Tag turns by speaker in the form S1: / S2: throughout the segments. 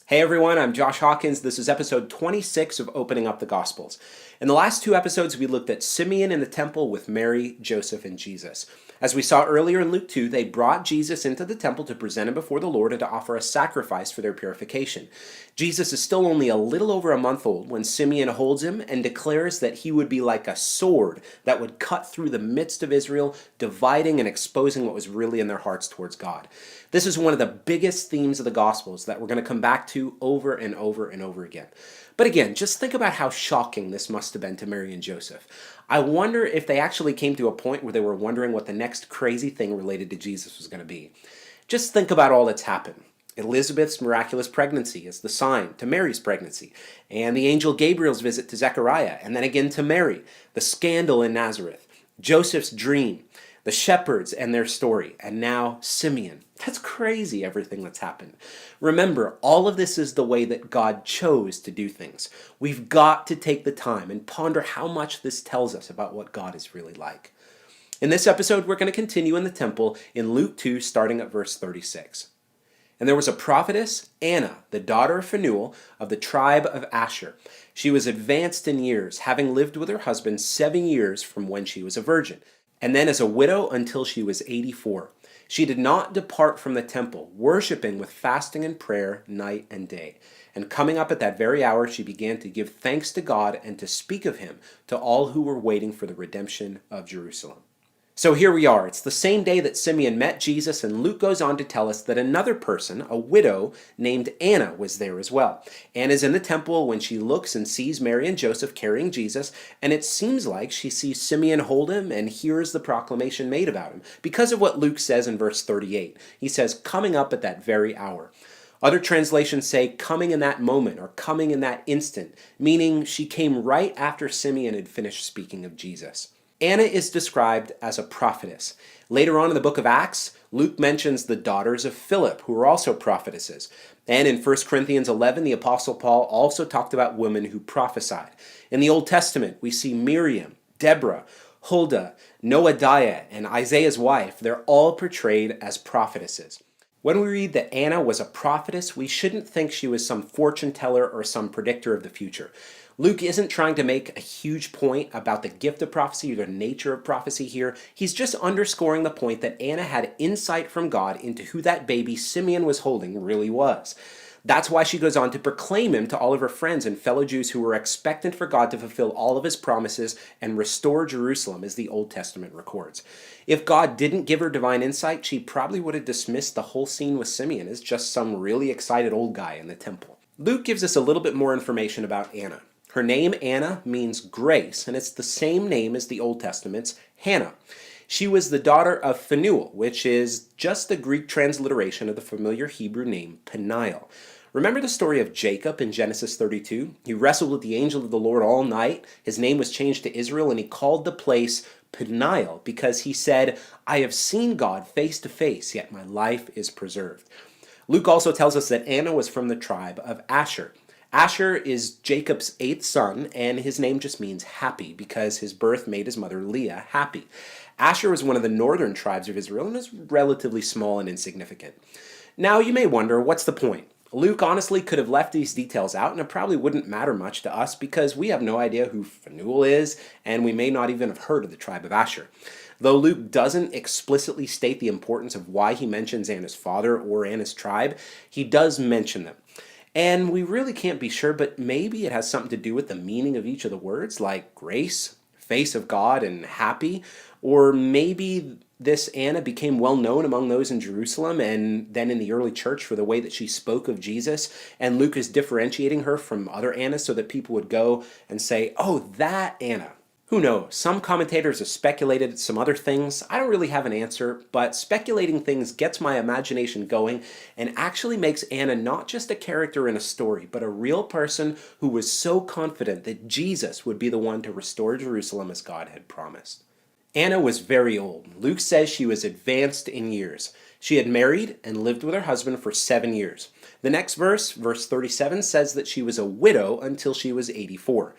S1: Hey everyone, I'm Josh Hawkins. This is episode 26 of Opening Up the Gospels. In the last two episodes, we looked at Simeon in the temple with Mary, Joseph, and Jesus. As we saw earlier in Luke 2, they brought Jesus into the temple to present him before the Lord and to offer a sacrifice for their purification. Jesus is still only a little over a month old when Simeon holds him and declares that he would be like a sword that would cut through the midst of Israel, dividing and exposing what was really in their hearts towards God. This is one of the biggest themes of the Gospels that we're going to come back to over and over and over again. But again, just think about how shocking this must have been to Mary and Joseph. I wonder if they actually came to a point where they were wondering what the next crazy thing related to Jesus was going to be. Just think about all that's happened. Elizabeth's miraculous pregnancy is the sign to Mary's pregnancy, and the angel Gabriel's visit to Zechariah, and then again to Mary, the scandal in Nazareth, Joseph's dream, the shepherds and their story, and now Simeon. That's crazy, everything that's happened. Remember, all of this is the way that God chose to do things. We've got to take the time and ponder how much this tells us about what God is really like. In this episode, we're going to continue in the temple in Luke 2, starting at verse 36. And there was a prophetess, Anna, the daughter of Phanuel, of the tribe of Asher. She was advanced in years, having lived with her husband 7 years from when she was a virgin, and then as a widow until she was 84. She did not depart from the temple, worshiping with fasting and prayer night and day. And coming up at that very hour, she began to give thanks to God and to speak of him to all who were waiting for the redemption of Jerusalem. So here we are. It's the same day that Simeon met Jesus, and Luke goes on to tell us that another person, a widow named Anna, was there as well. Anna's in the temple when she looks and sees Mary and Joseph carrying Jesus, and it seems like she sees Simeon hold him and hears the proclamation made about him, because of what Luke says in verse 38. He says, coming up at that very hour. Other translations say coming in that moment or coming in that instant, meaning she came right after Simeon had finished speaking of Jesus. Anna is described as a prophetess. Later on in the book of Acts, Luke mentions the daughters of Philip, who were also prophetesses. And in 1 Corinthians 11, the Apostle Paul also talked about women who prophesied. In the Old Testament, we see Miriam, Deborah, Huldah, Noadiah, and Isaiah's wife. They're all portrayed as prophetesses. When we read that Anna was a prophetess, we shouldn't think she was some fortune teller or some predictor of the future. Luke isn't trying to make a huge point about the gift of prophecy or the nature of prophecy here. He's just underscoring the point that Anna had insight from God into who that baby Simeon was holding really was. That's why she goes on to proclaim him to all of her friends and fellow Jews who were expectant for God to fulfill all of his promises and restore Jerusalem, as the Old Testament records. If God didn't give her divine insight, she probably would have dismissed the whole scene with Simeon as just some really excited old guy in the temple. Luke gives us a little bit more information about Anna. Her name, Anna, means grace, and it's the same name as the Old Testament's Hannah. She was the daughter of Phanuel, which is just the Greek transliteration of the familiar Hebrew name Peniel. Remember the story of Jacob in Genesis 32? He wrestled with the angel of the Lord all night. His name was changed to Israel, and he called the place Peniel because he said, I have seen God face to face, yet my life is preserved. Luke also tells us that Anna was from the tribe of Asher. Asher is Jacob's 8th son, and his name just means happy because his birth made his mother Leah happy. Asher was one of the northern tribes of Israel and is relatively small and insignificant. Now you may wonder, what's the point? Luke honestly could have left these details out, and it probably wouldn't matter much to us because we have no idea who Phanuel is, and we may not even have heard of the tribe of Asher. Though Luke doesn't explicitly state the importance of why he mentions Anna's father or Anna's tribe, he does mention them. And we really can't be sure, but maybe it has something to do with the meaning of each of the words, like grace, face of God, and happy. Or maybe this Anna became well known among those in Jerusalem and then in the early church for the way that she spoke of Jesus. And Luke is differentiating her from other Annas so that people would go and say, oh, that Anna. Who knows? Some commentators have speculated some other things. I don't really have an answer, but speculating things gets my imagination going and actually makes Anna not just a character in a story, but a real person who was so confident that Jesus would be the one to restore Jerusalem as God had promised. Anna was very old. Luke says she was advanced in years. She had married and lived with her husband for 7 years. The next verse, verse 37, says that she was a widow until she was 84.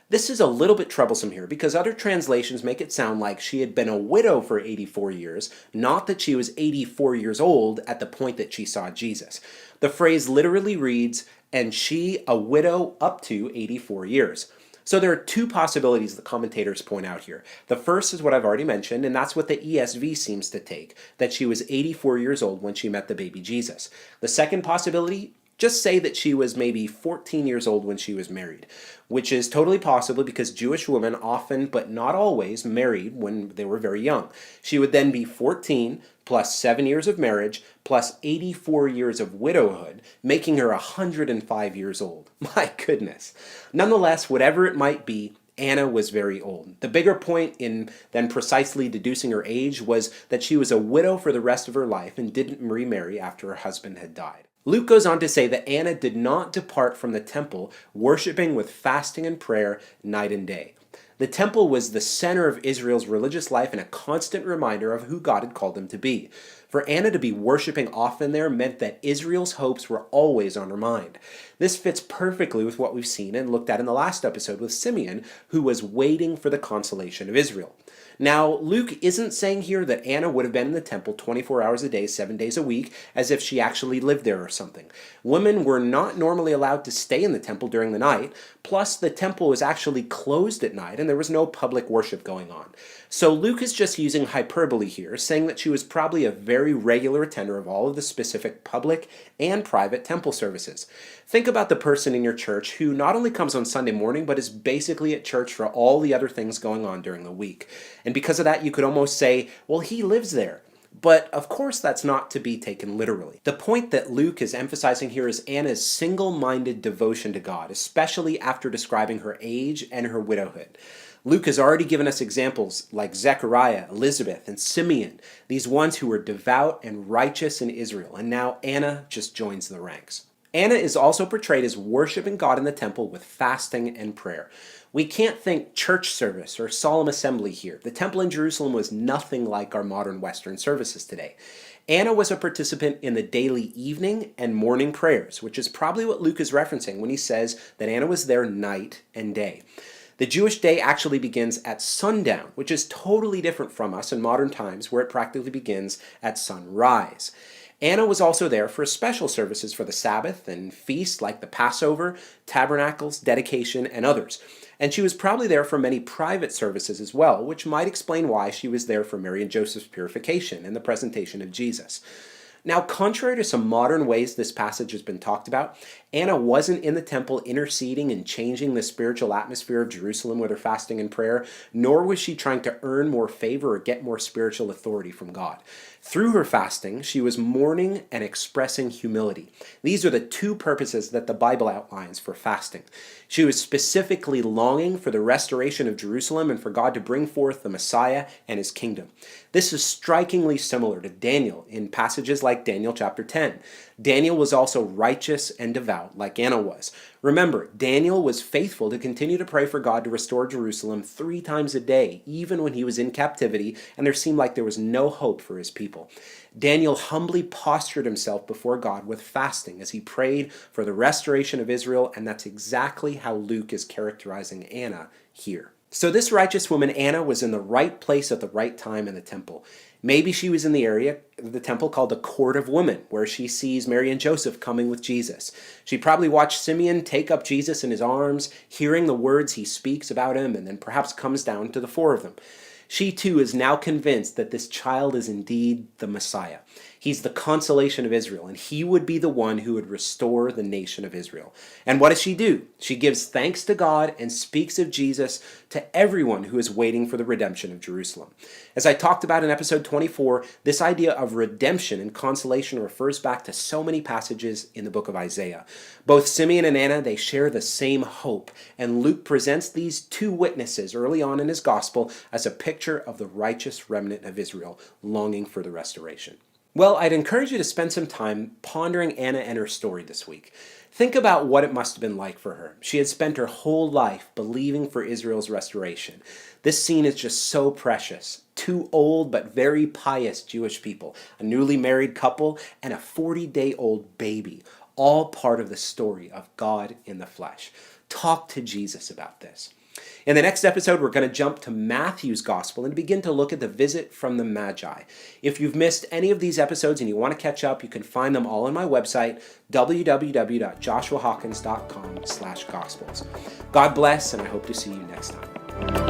S1: This is a little bit troublesome here because other translations make it sound like she had been a widow for 84 years, not that she was 84 years old at the point that she saw Jesus. The phrase literally reads, "and she a widow up to 84 years." So there are two possibilities the commentators point out here. The first is what I've already mentioned, and that's what the ESV seems to take, that she was 84 years old when she met the baby Jesus. The second possibility, just say that she was maybe 14 years old when she was married, which is totally possible because Jewish women often, but not always, married when they were very young. She would then be 14 plus 7 years of marriage plus 84 years of widowhood, making her 105 years old. My goodness. Nonetheless, whatever it might be, Anna was very old. The bigger point in than precisely deducing her age was that she was a widow for the rest of her life and didn't remarry after her husband had died. Luke goes on to say that Anna did not depart from the temple, worshiping with fasting and prayer night and day. The temple was the center of Israel's religious life and a constant reminder of who God had called them to be. For Anna to be worshiping often there meant that Israel's hopes were always on her mind. This fits perfectly with what we've seen and looked at in the last episode with Simeon, who was waiting for the consolation of Israel. Now, Luke isn't saying here that Anna would have been in the temple 24 hours a day, 7 days a week, as if she actually lived there or something. Women were not normally allowed to stay in the temple during the night, plus the temple was actually closed at night and there was no public worship going on. So Luke is just using hyperbole here, saying that she was probably a very regular attender of all of the specific public and private temple services. Think about the person in your church who not only comes on Sunday morning, but is basically at church for all the other things going on during the week. And because of that, you could almost say, well, he lives there. But of course, that's not to be taken literally. The point that Luke is emphasizing here is Anna's single-minded devotion to God, especially after describing her age and her widowhood. Luke has already given us examples like Zechariah, Elizabeth, and Simeon, these ones who were devout and righteous in Israel, and now Anna just joins the ranks. Anna is also portrayed as worshiping God in the temple with fasting and prayer. We can't think church service or solemn assembly here. The temple in Jerusalem was nothing like our modern Western services today. Anna was a participant in the daily evening and morning prayers, which is probably what Luke is referencing when he says that Anna was there night and day. The Jewish day actually begins at sundown, which is totally different from us in modern times where it practically begins at sunrise. Anna was also there for special services for the Sabbath and feasts like the Passover, tabernacles, dedication, and others. And she was probably there for many private services as well, which might explain why she was there for Mary and Joseph's purification and the presentation of Jesus. Now, contrary to some modern ways this passage has been talked about, Anna wasn't in the temple interceding and changing the spiritual atmosphere of Jerusalem with her fasting and prayer, nor was she trying to earn more favor or get more spiritual authority from God. Through her fasting, she was mourning and expressing humility. These are the two purposes that the Bible outlines for fasting. She was specifically longing for the restoration of Jerusalem and for God to bring forth the Messiah and his kingdom. This is strikingly similar to Daniel in passages like Daniel chapter 10. Daniel was also righteous and devout like Anna was. Remember, Daniel was faithful to continue to pray for God to restore Jerusalem 3 times a day, even when he was in captivity and there seemed like there was no hope for his people. Daniel humbly postured himself before God with fasting as he prayed for the restoration of Israel, and that's exactly how Luke is characterizing Anna here. So this righteous woman, Anna, was in the right place at the right time in the temple. Maybe she was in the area of the temple called the Court of Women, where she sees Mary and Joseph coming with Jesus. She probably watched Simeon take up Jesus in his arms, hearing the words he speaks about him, and then perhaps comes down to the 4 of them. She too is now convinced that this child is indeed the Messiah. He's the consolation of Israel, and he would be the one who would restore the nation of Israel. And what does she do? She gives thanks to God and speaks of Jesus to everyone who is waiting for the redemption of Jerusalem. As I talked about in episode 24, this idea of redemption and consolation refers back to so many passages in the book of Isaiah. Both Simeon and Anna, they share the same hope, and Luke presents these 2 witnesses early on in his gospel as a picture of the righteous remnant of Israel longing for the restoration. Well, I'd encourage you to spend some time pondering Anna and her story this week. Think about what it must have been like for her. She had spent her whole life believing for Israel's restoration. This scene is just so precious. 2 old but very pious Jewish people, a newly married couple, and a 40-day-old baby, all part of the story of God in the flesh. Talk to Jesus about this. In the next episode, we're going to jump to Matthew's Gospel and begin to look at the visit from the Magi. If you've missed any of these episodes and you want to catch up, you can find them all on my website, www.joshuahawkins.com/gospels. God bless, and I hope to see you next time.